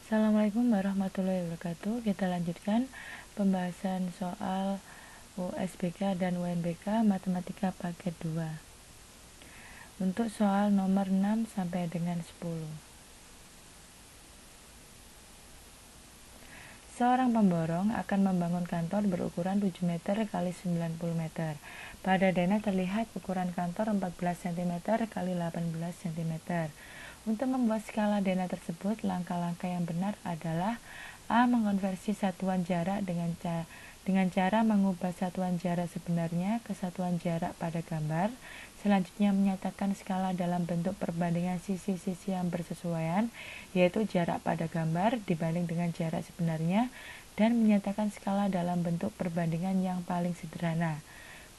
Assalamualaikum warahmatullahi wabarakatuh. Kita lanjutkan pembahasan soal USBK dan UNBK Matematika Paket 2. Untuk soal nomor 6 sampai dengan 10. Seorang pemborong akan membangun kantor berukuran 7 meter kali 90 meter. Pada dana terlihat ukuran kantor 14 cm kali 18 cm. Untuk membuat skala dana tersebut, langkah-langkah yang benar adalah: A. Mengonversi satuan jarak dengan cara mengubah satuan jarak sebenarnya ke satuan jarak pada gambar. Selanjutnya, menyatakan skala dalam bentuk perbandingan sisi-sisi yang bersesuaian, yaitu jarak pada gambar dibanding dengan jarak sebenarnya, dan menyatakan skala dalam bentuk perbandingan yang paling sederhana.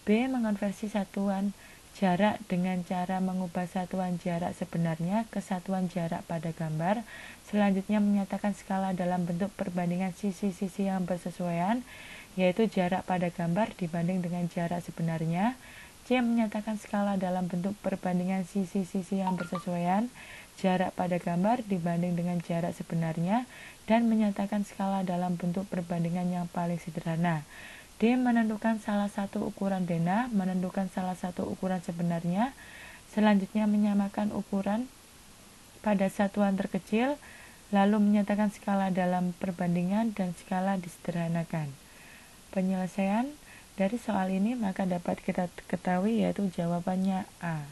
B. Mengonversi satuan jarak dengan cara mengubah satuan jarak sebenarnya ke satuan jarak pada gambar. Selanjutnya, menyatakan skala dalam bentuk perbandingan sisi-sisi yang bersesuaian, yaitu jarak pada gambar dibanding dengan jarak sebenarnya. C. Menyatakan skala dalam bentuk perbandingan sisi-sisi yang bersesuaian, jarak pada gambar dibanding dengan jarak sebenarnya, dan menyatakan skala dalam bentuk perbandingan yang paling sederhana. D. Menentukan salah satu ukuran dana, menentukan salah satu ukuran sebenarnya. Selanjutnya, menyamakan ukuran pada satuan terkecil, lalu menyatakan skala dalam perbandingan dan skala disederhanakan. Penyelesaian dari soal ini maka dapat kita ketahui, yaitu jawabannya A.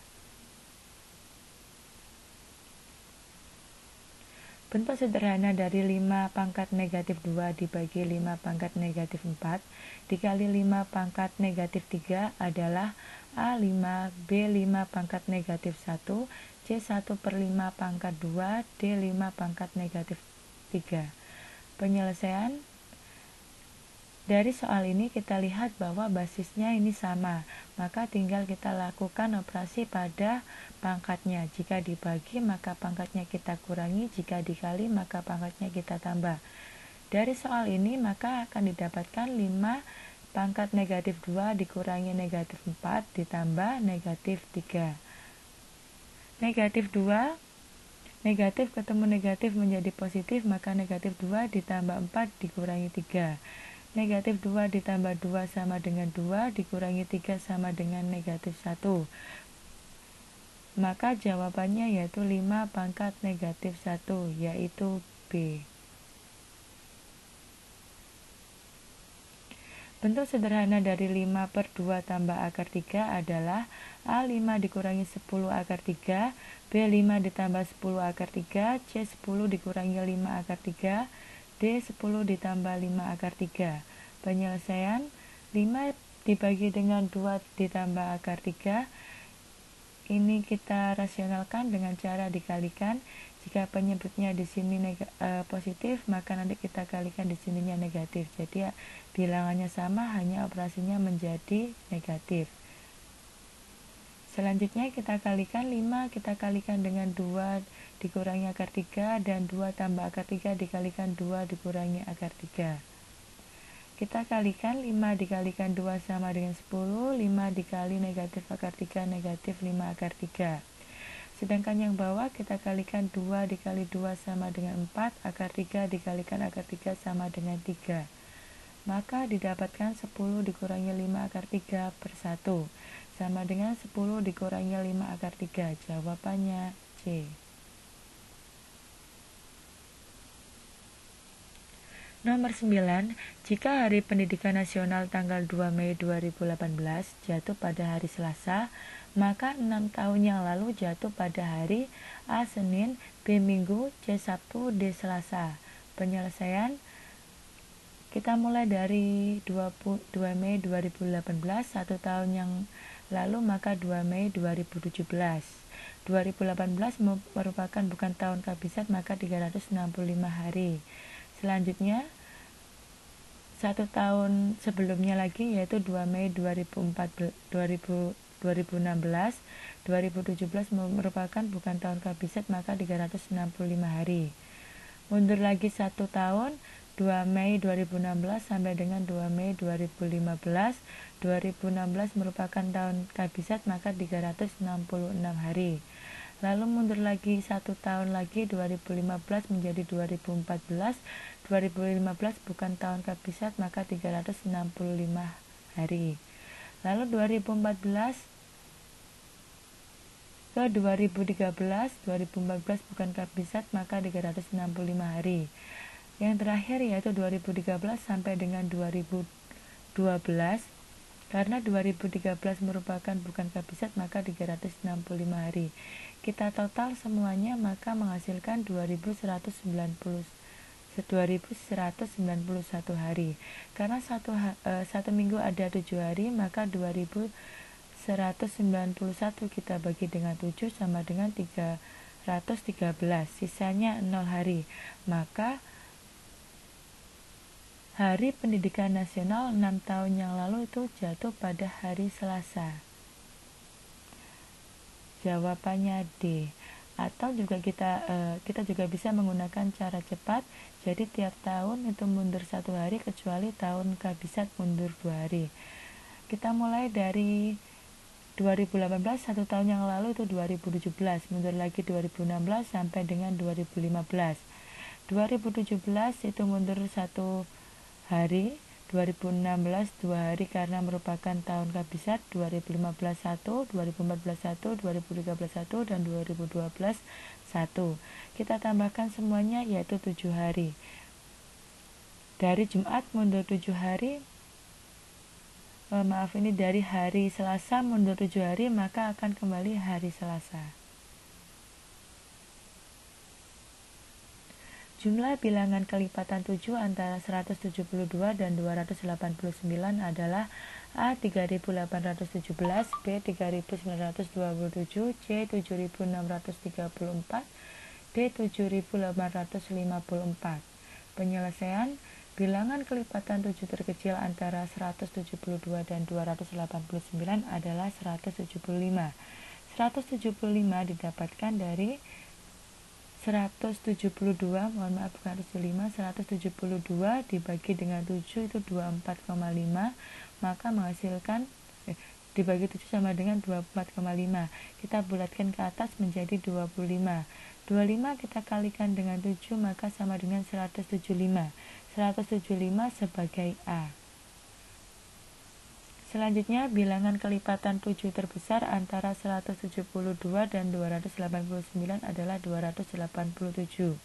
Bentuk sederhana dari 5 pangkat negatif 2 dibagi 5 pangkat negatif 4 dikali 5 pangkat negatif 3 adalah A5, B5 pangkat negatif 1, C1 per 5 pangkat 2, D5 pangkat negatif 3. Penyelesaian dari soal ini kita lihat bahwa basisnya ini sama, maka tinggal kita lakukan operasi pada pangkatnya. Jika dibagi maka pangkatnya kita kurangi, jika dikali maka pangkatnya kita tambah. Dari soal ini maka akan didapatkan 5 pangkat negatif 2 dikurangi negatif 4 ditambah negatif 3. Negatif 2, negatif ketemu negatif menjadi positif, maka negatif 2 ditambah 4 dikurangi 3. Negatif 2 ditambah 2 sama dengan 2, dikurangi 3 sama dengan negatif 1. Maka jawabannya yaitu 5 pangkat negatif 1, yaitu B. Bentuk sederhana dari 5 per 2 tambah akar 3 adalah A5 dikurangi 10 akar 3, B5 ditambah 10 akar 3, C10 dikurangi 5 akar 3, D10 ditambah 5 akar 3. Penyelesaian, 5 dibagi dengan 2 ditambah akar 3, ini kita rasionalkan dengan cara dikalikan. Jika penyebutnya di sini positif, maka nanti kita kalikan di sininya negatif. Jadi bilangannya sama, hanya operasinya menjadi negatif. Selanjutnya kita kalikan 5, kita kalikan dengan 2 dikurangi akar 3, dan 2 tambah akar 3 dikalikan 2 dikurangi akar 3. Kita kalikan 5 dikalikan 2 sama dengan 10, 5 dikali negatif akar 3 negatif 5 akar 3. Sedangkan yang bawah kita kalikan 2 dikali 2 sama dengan 4, akar 3 dikalikan akar 3 sama dengan 3. Maka didapatkan 10 dikurangi 5 akar 3 per 1 sama dengan 10 dikurangi 5 akar 3. Jawabannya C. Nomor 9, jika Hari Pendidikan Nasional tanggal 2 Mei 2018 jatuh pada hari Selasa, maka 6 tahun yang lalu jatuh pada hari A. Senin, B. Minggu, C. Sabtu, D. Selasa. Penyelesaian, kita mulai dari 22 Mei 2018, 1 tahun yang lalu maka 2 Mei 2017. 2018 merupakan bukan tahun kabisat, maka 365 hari. Selanjutnya 1 tahun sebelumnya lagi, yaitu 2 Mei 2016. 2017 merupakan bukan tahun kabisat, maka 365 hari. Mundur lagi 1 tahun, 2 Mei 2016 sampai dengan 2 Mei 2015. 2016 merupakan tahun kabisat, maka 366 hari. Lalu mundur lagi 1 tahun lagi, 2015 menjadi 2014. 2015 bukan tahun kabisat, maka 365 hari. Lalu 2014 ke 2013, 2014 bukan kabisat, maka 365 hari. Yang terakhir yaitu 2013 sampai dengan 2012. Karena 2013 merupakan bukan kabisat, maka 365 hari. Kita total semuanya maka menghasilkan 2191 hari. Karena satu minggu ada 7 hari, maka 2191 kita bagi dengan 7 sama dengan 313. Sisanya 0 hari. Maka Hari Pendidikan Nasional 6 tahun yang lalu itu jatuh pada hari Selasa. Jawabannya D. Atau juga kita juga bisa menggunakan cara cepat. Jadi tiap tahun itu mundur 1 hari, kecuali tahun kabisat mundur 2 hari. Kita mulai dari 2018, 1 tahun yang lalu itu 2017, mundur lagi 2016 sampai dengan 2015. 2017 itu mundur 1 hari, 2016 2 hari karena merupakan tahun kabisat, 2015 1, 2014 1, 2013 1, dan 2012 1. Kita tambahkan semuanya yaitu 7 hari. Dari Jumat mundur 7 hari, dari hari Selasa mundur 7 hari, maka akan kembali hari Selasa. Jumlah bilangan kelipatan 7 antara 172 dan 289 adalah A. 3817, B. 3927, C. 7634, D. 7854. Penyelesaian bilangan kelipatan 7 terkecil antara 172 dan 289 adalah 175. 175 didapatkan dari 172 dibagi dengan 7 itu 24,5, maka menghasilkan dibagi 7 sama dengan 24,5. Kita bulatkan ke atas menjadi 25. 25 kita kalikan dengan 7 maka sama dengan 175. 175 sebagai A. Selanjutnya, bilangan kelipatan 7 terbesar antara 172 dan 289 adalah 287.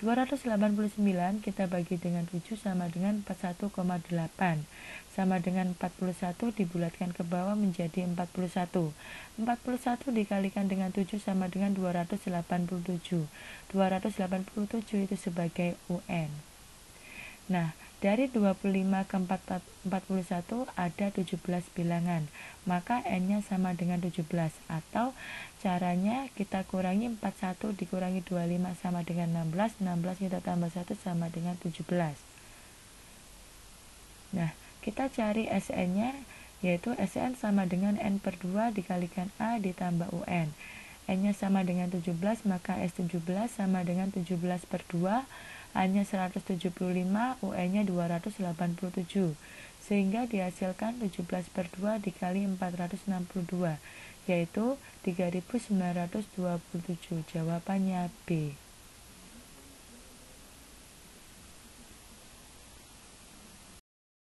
289 kita bagi dengan 7 sama dengan 41,8. Sama dengan 41 dibulatkan ke bawah menjadi 41. 41 dikalikan dengan 7 sama dengan 287. 287 itu sebagai UN. Nah, dari 25 ke 41 ada 17 bilangan, maka N-nya sama dengan 17, atau caranya kita kurangi 41 dikurangi 25 sama dengan 16, 16 kita tambah 1 sama dengan 17. Nah, kita cari Sn-nya, yaitu Sn sama dengan N per 2 dikalikan A ditambah UN. N-nya sama dengan 17, maka S17 sama dengan 17 per 2, A-nya 175, UN-nya 287, sehingga dihasilkan 17 per 2 dikali 462, yaitu 3927. Jawabannya B.